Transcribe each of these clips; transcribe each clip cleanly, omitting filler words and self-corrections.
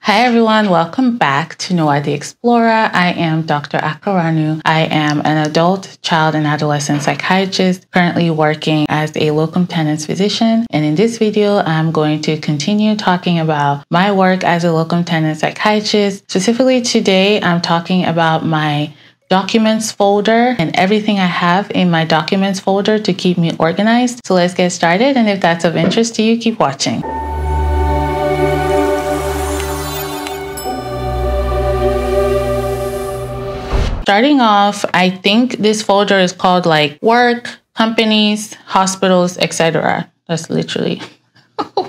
Hi everyone, welcome back to N.O.A the Explorer. I am Dr. Akaranu. I am an adult, child, and adolescent psychiatrist currently working as a Locum Tenens physician. And in this video, I'm going to continue talking about my work as a Locum Tenens psychiatrist. Specifically today, I'm talking about my documents folder and everything I have in my documents folder to keep me organized. So let's get started. And if that's of interest to you, keep watching. Starting off, I think this folder is called like work, companies, hospitals, etc. That's literally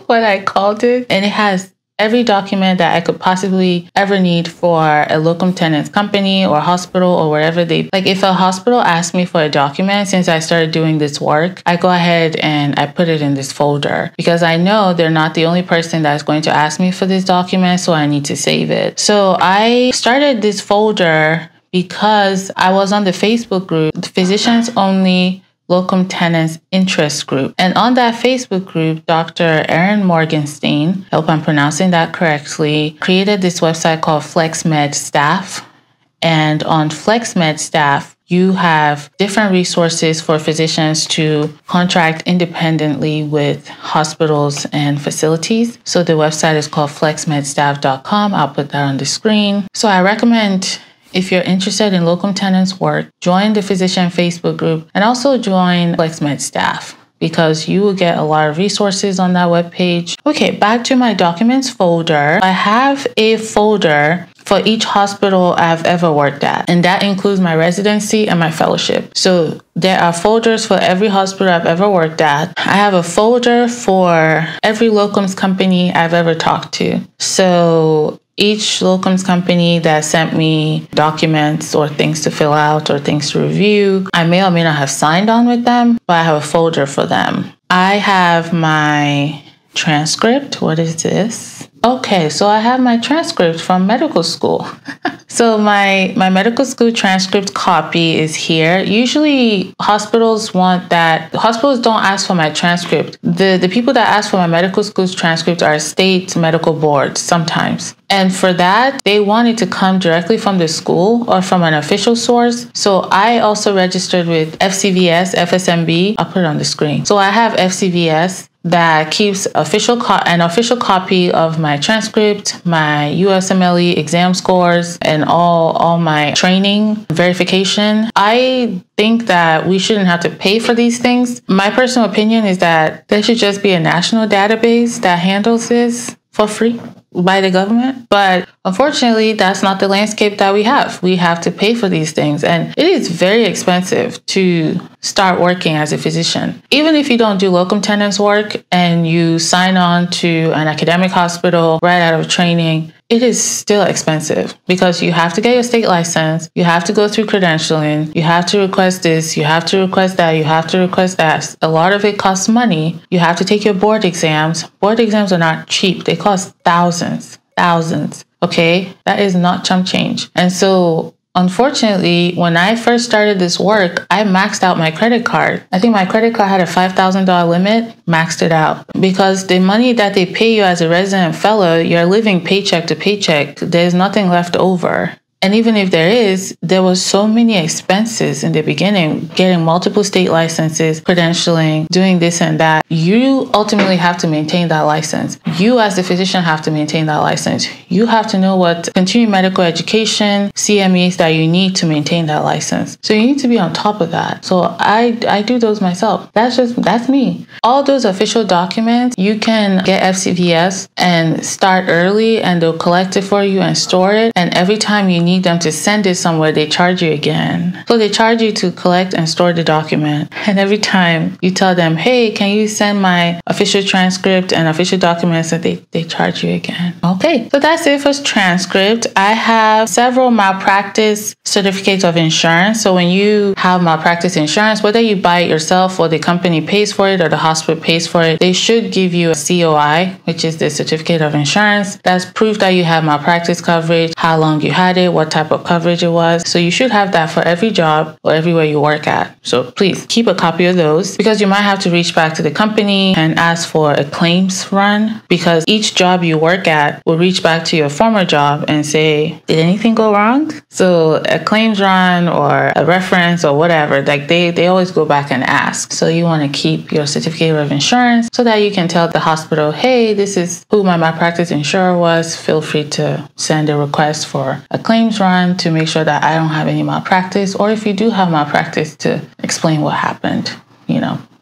what I called it. And it has every document that I could possibly ever need for a Locum Tenens company or hospital or wherever they, like if a hospital asks me for a document, since I started doing this work, I go ahead and I put it in this folder because I know they're not the only person that's going to ask me for this document, so I need to save it. So I started this folder because I was on the Facebook group, the Physicians Only Locum Tenens Interest Group. And on that Facebook group, Dr. Erin Morgenstein, I hope I'm pronouncing that correctly, created this website called FlexMed Staff. And on FlexMed Staff, you have different resources for physicians to contract independently with hospitals and facilities. So the website is called flexmedstaff.com. I'll put that on the screen. So I recommend, if you're interested in Locum Tenens work, join the physician Facebook group and also join FlexMed Staff because you will get a lot of resources on that webpage. Okay, back to my documents folder. I have a folder for each hospital I've ever worked at, and that includes my residency and my fellowship. So there are folders for every hospital I've ever worked at. I have a folder for every locums company I've ever talked to. So each locums company that sent me documents or things to fill out or things to review, I may or may not have signed on with them, but I have a folder for them. I have my transcript. What is this? Okay, so I have my transcript from medical school. So my medical school transcript copy is here. Usually hospitals want that. Hospitals don't ask for my transcript. The people that ask for my medical school's transcript are state medical boards sometimes. And for that, they want it to come directly from the school or from an official source. So I also registered with FCVS, FSMB. I'll put it on the screen. So I have FCVS that keeps an official copy of my transcript, my USMLE exam scores, and all my training verification. I think that we shouldn't have to pay for these things. My personal opinion is that there should just be a national database that handles this for free by the government. But unfortunately, that's not the landscape that we have. We have to pay for these things. And it is very expensive to start working as a physician. Even if you don't do locum tenens work and you sign on to an academic hospital right out of training, it is still expensive because you have to get your state license, you have to go through credentialing, you have to request this, you have to request that, you have to request that. A lot of it costs money. You have to take your board exams. Board exams are not cheap. They cost thousands. Okay? That is not chump change. And so unfortunately, when I first started this work, I maxed out my credit card. I think my credit card had a $5,000 limit, maxed it out. Because the money that they pay you as a resident fellow, you're living paycheck to paycheck. There's nothing left over. And even if there is, there was so many expenses in the beginning, getting multiple state licenses, credentialing, doing this and that. You ultimately have to maintain that license. You as the physician have to maintain that license. You have to know what continuing medical education, CMEs that you need to maintain that license. So you need to be on top of that. So I do those myself. That's me. All those official documents, you can get FCVS and start early and they'll collect it for you and store it. And every time you need them to send it somewhere, they charge you again. So they charge you to collect and store the document. And every time you tell them, hey, can you send my official transcript and official documents, and they charge you again. Okay, so that's it for transcript. I have several malpractice certificates of insurance. So when you have malpractice insurance, whether you buy it yourself or the company pays for it or the hospital pays for it, they should give you a COI, which is the certificate of insurance. That's proof that you have malpractice coverage, how long you had it, what what type of coverage it was. So you should have that for every job or everywhere you work at. So please keep a copy of those, because you might have to reach back to the company and ask for a claims run, because each job you work at will reach back to your former job and say, did anything go wrong? So a claims run or a reference or whatever, like they always go back and ask. So you want to keep your certificate of insurance so that you can tell the hospital, hey, this is who my malpractice insurer was. Feel free to send a request for a claims run to make sure that I don't have any malpractice, or if you do have malpractice, to explain what happened.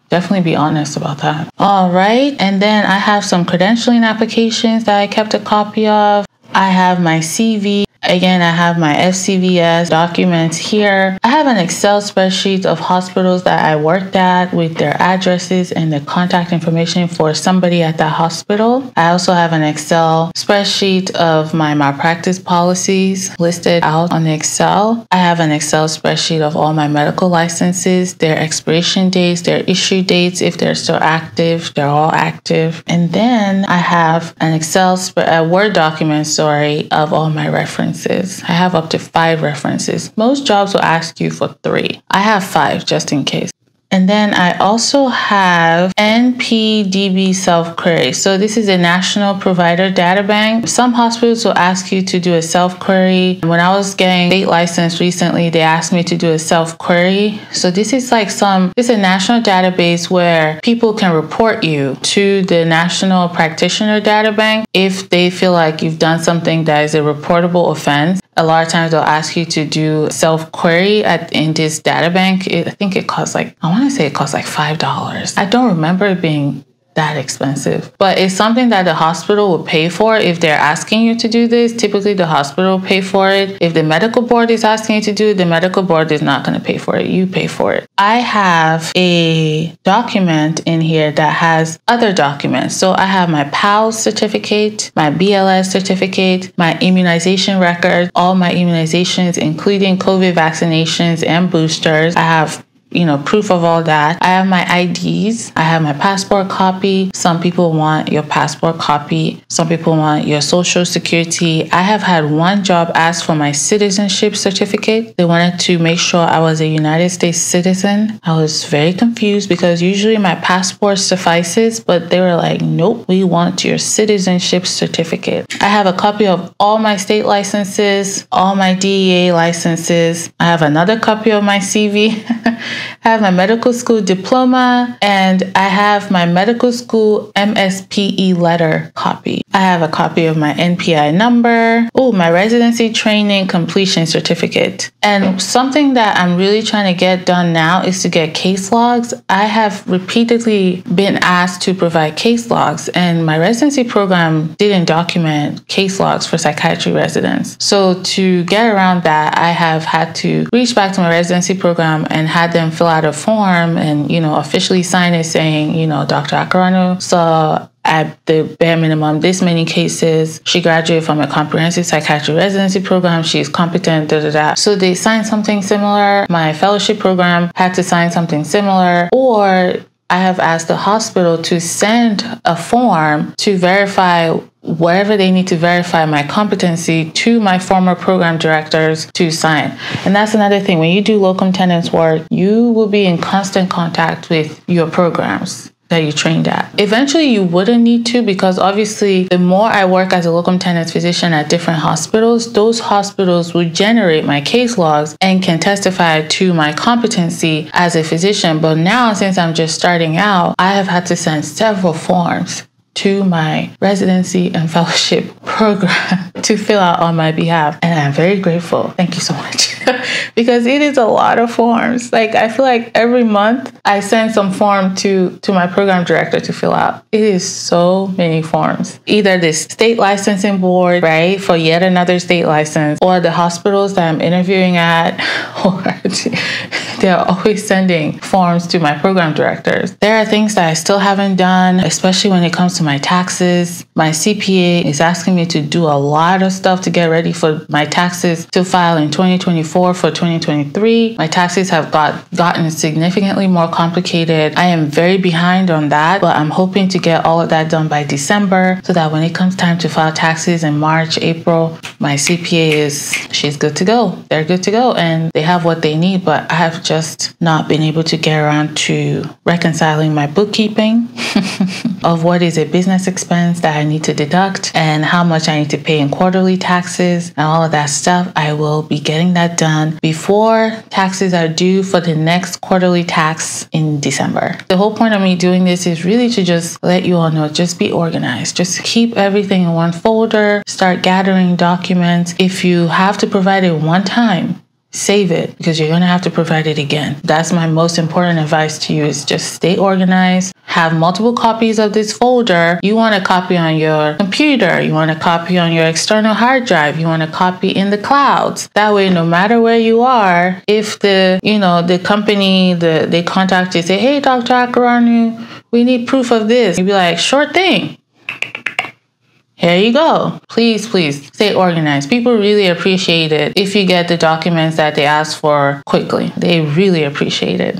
Definitely be honest about that. All right. And then I have some credentialing applications that I kept a copy of. I have my CV. Again, I have my FCVS documents here. I have an Excel spreadsheet of hospitals that I worked at with their addresses and the contact information for somebody at that hospital. I also have an Excel spreadsheet of my malpractice policies listed out on the Excel. I have an Excel spreadsheet of all my medical licenses, their expiration dates, their issue dates, if they're still active, they're all active. And then I have an Word document, of all my references. I have up to 5 references. Most jobs will ask you for 3. I have 5 just in case. And then I also have NPDB self-query. So this is a national provider data bank. Some hospitals will ask you to do a self-query. When I was getting state licensed recently, they asked me to do a self-query. So this is it's a national database where people can report you to the National Practitioner Data Bank if they feel like you've done something that is a reportable offense. A lot of times they'll ask you to do self-query in this data bank. I think it costs I want to say it costs $5. I don't remember it being that expensive, but it's something that the hospital will pay for if they're asking you to do this. Typically the hospital will pay for it. If the medical board is asking you to do it, the medical board is not going to pay for it. You pay for it. I have a document in here that has other documents. So I have my PALS certificate, my BLS certificate, my immunization record, all my immunizations, including COVID vaccinations and boosters. I have proof of all that. I have my IDs. I have my passport copy. Some people want your passport copy. Some people want your social security. I have had one job ask for my citizenship certificate. They wanted to make sure I was a United States citizen. I was very confused because usually my passport suffices, but they were like, nope, we want your citizenship certificate. I have a copy of all my state licenses, all my DEA licenses. I have another copy of my CV. I have my medical school diploma, and I have my medical school MSPE letter copy. I have a copy of my NPI number. My residency training completion certificate. And something that I'm really trying to get done now is to get case logs. I have repeatedly been asked to provide case logs, and my residency program didn't document case logs for psychiatry residents. So to get around that, I have had to reach back to my residency program and had them fill out a form and, officially sign it saying, Dr. Akarano saw at the bare minimum this many cases. She graduated from a comprehensive psychiatry residency program. She's competent, So they signed something similar. My fellowship program had to sign something similar. Or I have asked the hospital to send a form to verify whatever they need to verify my competency to my former program directors to sign. And that's another thing. When you do locum tenens work, you will be in constant contact with your programs that you trained at. Eventually you wouldn't need to, because obviously the more I work as a locum tenens physician at different hospitals, those hospitals will generate my case logs and can testify to my competency as a physician. But now, since I'm just starting out, I have had to send several forms to my residency and fellowship program to fill out on my behalf. And I'm very grateful. Thank you so much. Because it is a lot of forms. I feel like every month I send some form to my program director to fill out. It is so many forms. Either the state licensing board, right, for yet another state license, or the hospitals that I'm interviewing at, or they're always sending forms to my program directors. There are things that I still haven't done, especially when it comes to my taxes. My CPA is asking me to do a lot of stuff to get ready for my taxes to file in 2024 for 2023. My taxes have gotten significantly more complicated. I am very behind on that, but I'm hoping to get all of that done by December so that when it comes time to file taxes in March, April, My CPA she's good to go. They're good to go and they have what they need, but I have just not been able to get around to reconciling my bookkeeping of what is a business expense that I need to deduct and how much I need to pay in quarterly taxes and all of that stuff. I will be getting that done before taxes are due for the next quarterly tax in December. The whole point of me doing this is really to just let you all know, just be organized. Just keep everything in one folder, start gathering documents. If you have to provide it one time, save it because you're going to have to provide it again. That's my most important advice to you is just stay organized. Have multiple copies of this folder. You want a copy on your computer. You want a copy on your external hard drive. You want a copy in the clouds. That way, no matter where you are, if the company, they contact you, say, hey, Dr. Akaranu, we need proof of this. You'd be like, sure thing. Here you go. Please stay organized. People really appreciate it if you get the documents that they ask for quickly. They really appreciate it.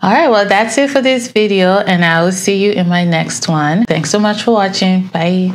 All right, well, that's it for this video, and I will see you in my next one. Thanks so much for watching. Bye.